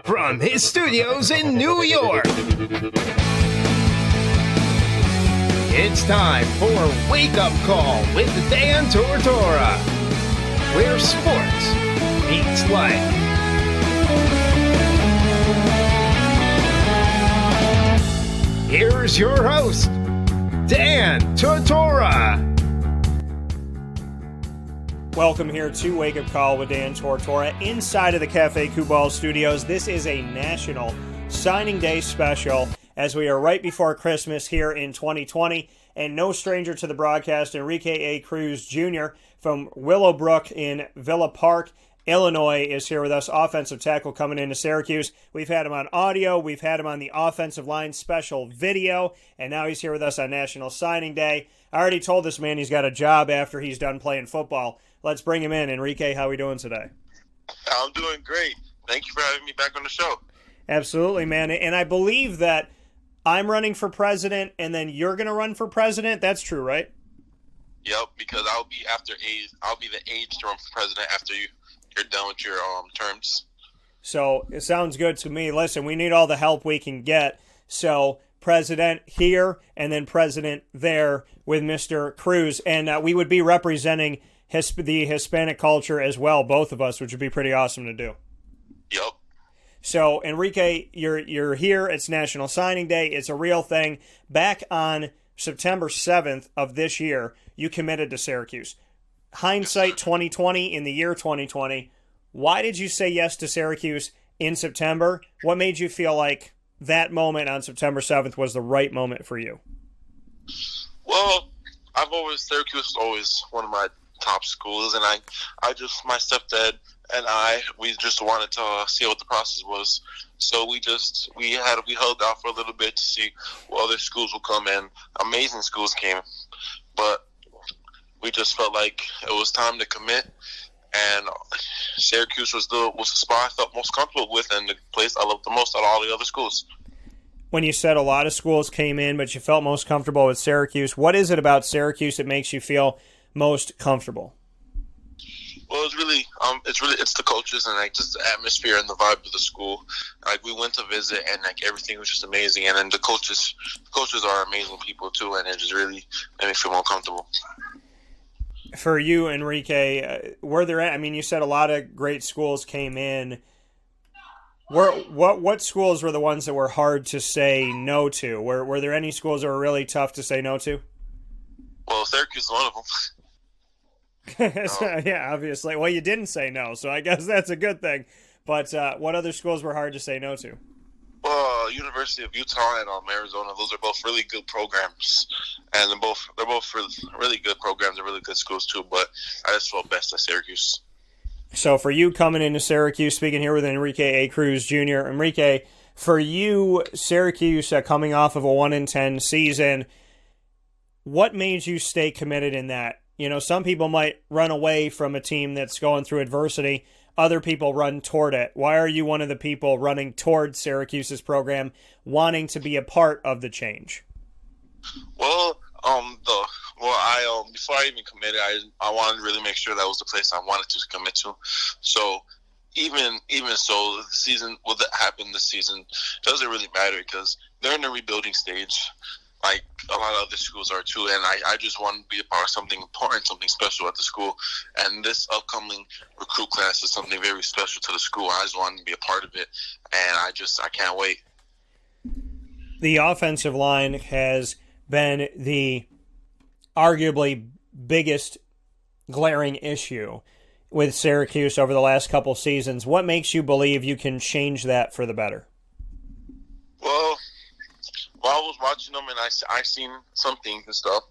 from his studios in New York, it's time for Wake Up Call with Dan Tortora, where sports meets life. Here's your host, Dan Tortora. Welcome here to Wake Up Call with Dan Tortora inside of the Cafe Kubal studios. This is a National Signing Day special as we are right before Christmas here in 2020. And no stranger to the broadcast, Enrique Cruz Jr. from Willowbrook in Villa Park, Illinois is here with us, offensive tackle coming into Syracuse. We've had him on audio, we've had him on the offensive line special video, and now he's here with us on National Signing Day. I already told this man he's got a job after he's done playing football. Let's bring him in. Enrique, how are we doing today? I'm doing great. Thank you for having me back on the show. Absolutely, man. And I believe that I'm running for president, and then you're going to run for president. That's true, right? Yep, because I'll be the age to run for president after you're done with your terms. So it sounds good to me. Listen, we need all the help we can get. So president here and then president there with Mr. Cruz. And we would be representing the Hispanic culture as well, both of us, which would be pretty awesome to do. Yep. So, Enrique, you're here. It's National Signing Day. It's a real thing. Back on September 7th of this year, you committed to Syracuse. Hindsight 2020, in the year 2020, why did you say yes to Syracuse in September? What made you feel like that moment on September 7th was the right moment for you? Well, Syracuse was always one of my top schools, and my stepdad and we just wanted to see what the process was. So we held out for a little bit to see what other schools would come in. Amazing schools came, but we just felt like it was time to commit, and Syracuse was the spot I felt most comfortable with and the place I loved the most out of all the other schools. When you said a lot of schools came in, but you felt most comfortable with Syracuse, what is it about Syracuse that makes you feel most comfortable? Well, it's the coaches and just the atmosphere and the vibe of the school. We went to visit and everything was just amazing, and then the coaches are amazing people too, and it just really made me feel more comfortable. For you, Enrique, you said a lot of great schools came in. What schools were the ones that were hard to say no to? Were there any schools that were really tough to say no to? Well, Syracuse is one of them. Yeah, obviously. Well, you didn't say no, so I guess that's a good thing. But what other schools were hard to say no to? Well, University of Utah and Arizona, those are both really good programs, and they're both really good programs and really good schools too. But I just felt best at Syracuse. So for you coming into Syracuse, speaking here with Enrique Cruz Jr. Enrique, for you, Syracuse coming off of a 1-10 season, what made you stay committed in that? You know, some people might run away from a team that's going through adversity. Other people run toward it. Why are you one of the people running toward Syracuse's program, wanting to be a part of the change? Well, before I even committed, I wanted to really make sure that was the place I wanted to commit to. So even so, the season, what that happened this season doesn't really matter because they're in the rebuilding stage, like a lot of other schools are too, and I just want to be a part of something important, something special at the school. And this upcoming recruit class is something very special to the school. I just want to be a part of it, and I can't wait. The offensive line has been the arguably biggest glaring issue with Syracuse over the last couple seasons. What makes you believe you can change that for the better? Well, I was watching them and I seen some things and stuff,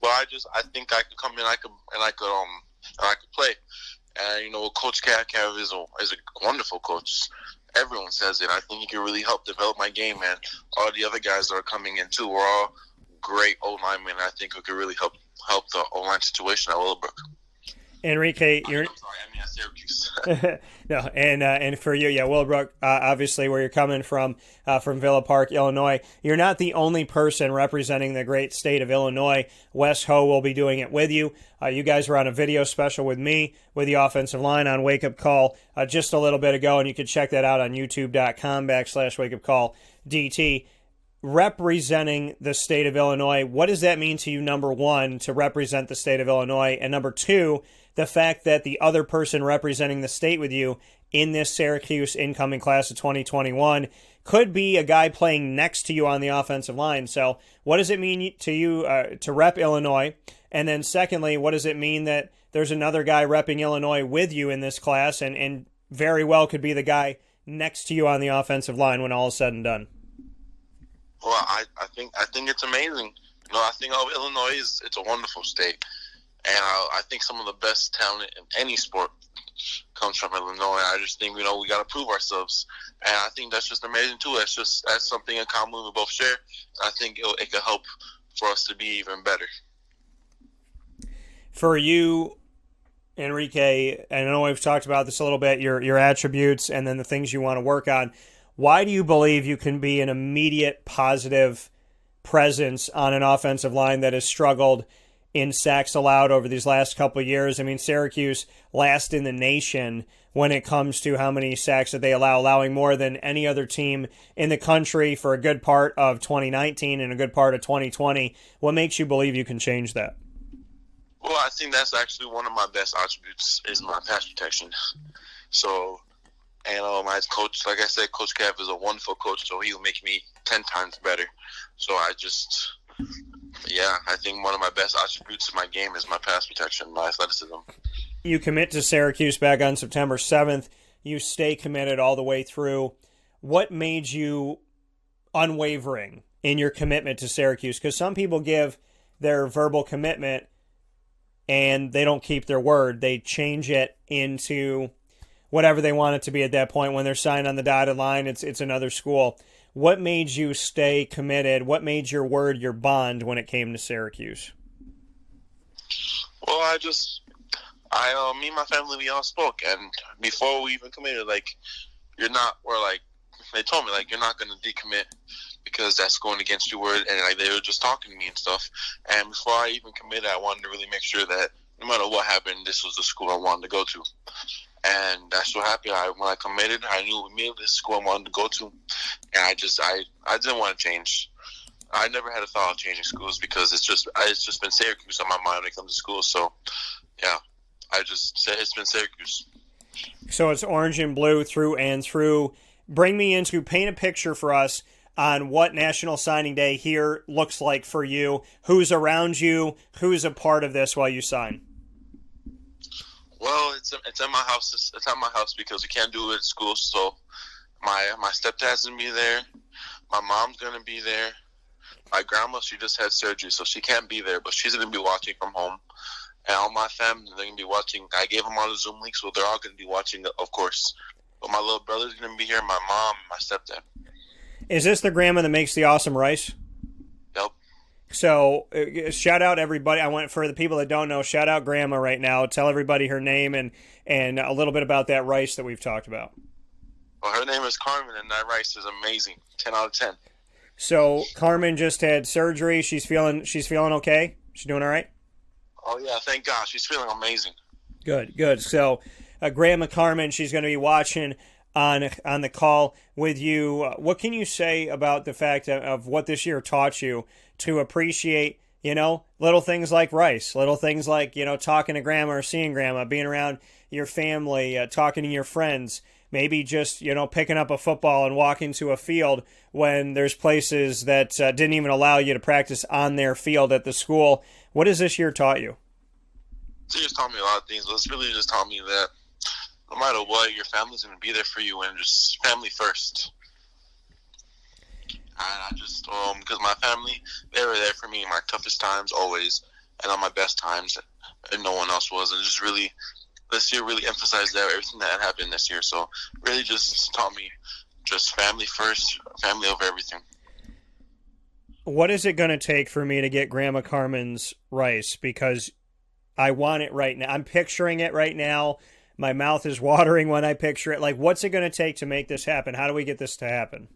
but I think I could come in, I could play. And Coach Cav is a wonderful coach. Everyone says it. I think he can really help develop my game, and all the other guys that are coming in too. We're all great O-linemen. I think we could really help the O-line situation at Willowbrook. Enrique, you're. I'm sorry, I mean at Syracuse. No, and for you, yeah, Willowbrook, obviously where you're coming from Villa Park, Illinois. You're not the only person representing the great state of Illinois. Wes Ho will be doing it with you. You guys were on a video special with me with the offensive line on Wake Up Call just a little bit ago, and you can check that out on youtube.com/wakeupcalldt. Representing the state of Illinois, what does that mean to you, number one, to represent the state of Illinois, and number two, the fact that the other person representing the state with you in this Syracuse incoming class of 2021 could be a guy playing next to you on the offensive line? So what does it mean to you to rep Illinois? And then secondly, what does it mean that there's another guy repping Illinois with you in this class and very well could be the guy next to you on the offensive line when all is said and done? Well, I think it's amazing. I think Illinois it's a wonderful state, and I think some of the best talent in any sport comes from Illinois. I just think we got to prove ourselves, and I think that's just amazing too. That's something in common we both share. I think it could help for us to be even better. For you, Enrique, and I know we've talked about this a little bit, your attributes and then the things you want to work on. Why do you believe you can be an immediate positive presence on an offensive line that has struggled in sacks allowed over these last couple of years? I mean, Syracuse last in the nation when it comes to how many sacks that they allow, allowing more than any other team in the country for a good part of 2019 and a good part of 2020. What makes you believe you can change that? Well, I think that's actually one of my best attributes is my pass protection. So, and my coach, like I said, Coach Cav is a wonderful coach, so he'll make me 10 times better. So I think one of my best attributes in my game is my pass protection, my athleticism. You commit to Syracuse back on September 7th. You stay committed all the way through. What made you unwavering in your commitment to Syracuse? Because some people give their verbal commitment and they don't keep their word. They change it into whatever they want it to be at that point. When they're signed on the dotted line, it's another school. What made you stay committed? What made your word your bond when it came to Syracuse? Well, me and my family, we all spoke, and before we even committed, they told me, you're not going to decommit because that's going against your word, and they were just talking to me and stuff. And before I even committed, I wanted to really make sure that no matter what happened, this was the school I wanted to go to. And that's what happened. When I committed, I knew immediately this school I wanted to go to, and I didn't want to change. I never had a thought of changing schools because it's just been Syracuse on my mind when it comes to school. So, yeah, I just said it's been Syracuse. So it's orange and blue through and through. Paint a picture for us on what National Signing Day here looks like for you. Who's around you? Who's a part of this while you sign? Well, it's at my house. It's at my house because we can't do it at school. So my stepdad's gonna be there. My mom's gonna be there. My grandma, she just had surgery, so she can't be there, but she's gonna be watching from home. And all my family, they're gonna be watching. I gave them all the Zoom links, so they're all gonna be watching, of course. But my little brother's gonna be here. My mom, my stepdad. Is this the grandma that makes the awesome rice? Yep. So shout out everybody. For the people that don't know, shout out Grandma right now. Tell everybody her name and a little bit about that rice that we've talked about. Well, her name is Carmen, and that rice is amazing. 10 out of 10. So Carmen just had surgery. She's feeling okay? She's doing all right? Oh, yeah, thank God. She's feeling amazing. Good. So Grandma Carmen, she's going to be watching on the call with you. What can you say about the fact of what this year taught you to appreciate, little things like rice, little things like, talking to Grandma or seeing Grandma, being around your family, talking to your friends, maybe just, picking up a football and walking to a field when there's places that didn't even allow you to practice on their field at the school. What has this year taught you? This year's taught me a lot of things, but it's really just taught me that no matter what, your family's going to be there for you, and just family first. And I just, because my family, they were there for me in my toughest times always, and on my best times, and no one else was. And just really, this year really emphasized that, everything that happened this year. So really just taught me just family first, family over everything. What is it going to take for me to get Grandma Carmen's rice? Because I want it right now. I'm picturing it right now. My mouth is watering when I picture it. Like, what's it going to take to make this happen? How do we get this to happen?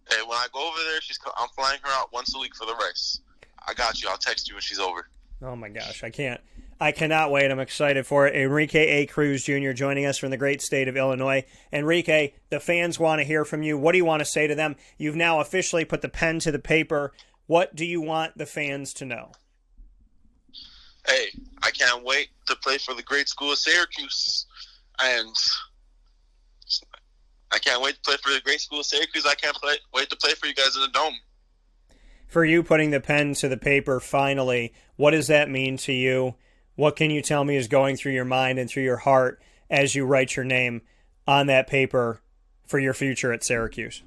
Hey, when I go over there, I'm flying her out once a week for the rice. I got you. I'll text you when she's over. Oh my gosh, I cannot wait. I'm excited for it. Enrique A. Cruz Jr. joining us from the great state of Illinois. Enrique, the fans want to hear from you. What do you want to say to them? You've now officially put the pen to the paper. What do you want the fans to know? Hey, I can't wait to play for the great school of Syracuse. And I can't wait to play for the great school of Syracuse. I can't wait to play for you guys in the Dome. For you putting the pen to the paper finally, what does that mean to you? What can you tell me is going through your mind and through your heart as you write your name on that paper for your future at Syracuse?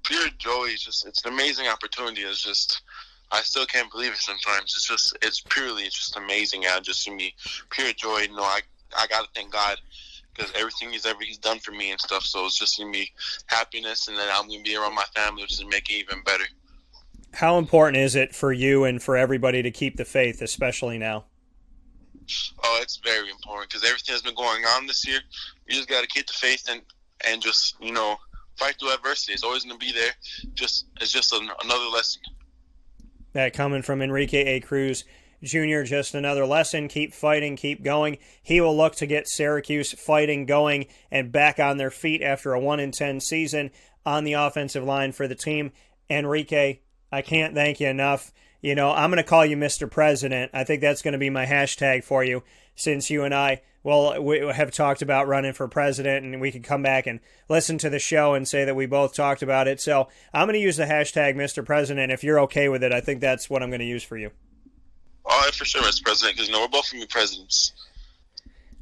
Pure joy. It's an amazing opportunity. I still can't believe it sometimes. It's just amazing. Just me, pure joy. I got to thank God because everything he's done for me and stuff. So it's just going to be happiness, and then I'm going to be around my family, which is make it even better. How important is it for you and for everybody to keep the faith, especially now? Oh, it's very important because everything that's been going on this year, you just got to keep the faith and just, fight through adversity. It's always going to be there. It's just another lesson. That coming from Enrique A. Cruz Jr., just another lesson. Keep fighting, keep going. He will look to get Syracuse fighting, going, and back on their feet after a 1-10 season on the offensive line for the team. Enrique, I can't thank you enough. I'm going to call you Mr. President. I think that's going to be my hashtag for you, since you and I we have talked about running for president, and we can come back and listen to the show and say that we both talked about it. So I'm going to use the hashtag Mr. President. If you're okay with it, I think that's what I'm going to use for you. Oh, for sure, Mr. President, because we're both going to be presidents.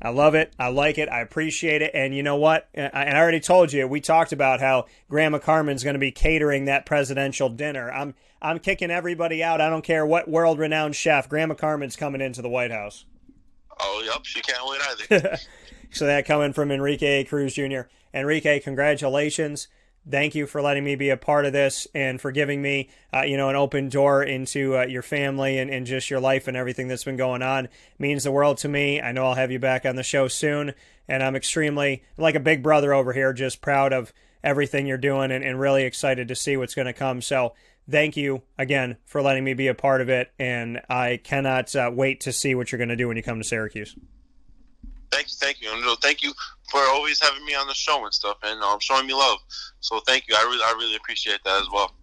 I love it. I like it. I appreciate it. And you know what? I already told you, we talked about how Grandma Carmen's going to be catering that presidential dinner. I'm kicking everybody out. I don't care what world-renowned chef. Grandma Carmen's coming into the White House. Oh, yep. She can't wait either. So that coming from Enrique A. Cruz Jr. Enrique, congratulations. Thank you for letting me be a part of this and for giving me, an open door into your family and just your life and everything that's been going on. It means the world to me. I know I'll have you back on the show soon, and I'm extremely, like a big brother over here, just proud of everything you're doing and really excited to see what's going to come. So thank you again for letting me be a part of it, and I cannot wait to see what you're going to do when you come to Syracuse. Thank you. Thank you for always having me on the show and stuff, and showing me love. So thank you. I really appreciate that as well.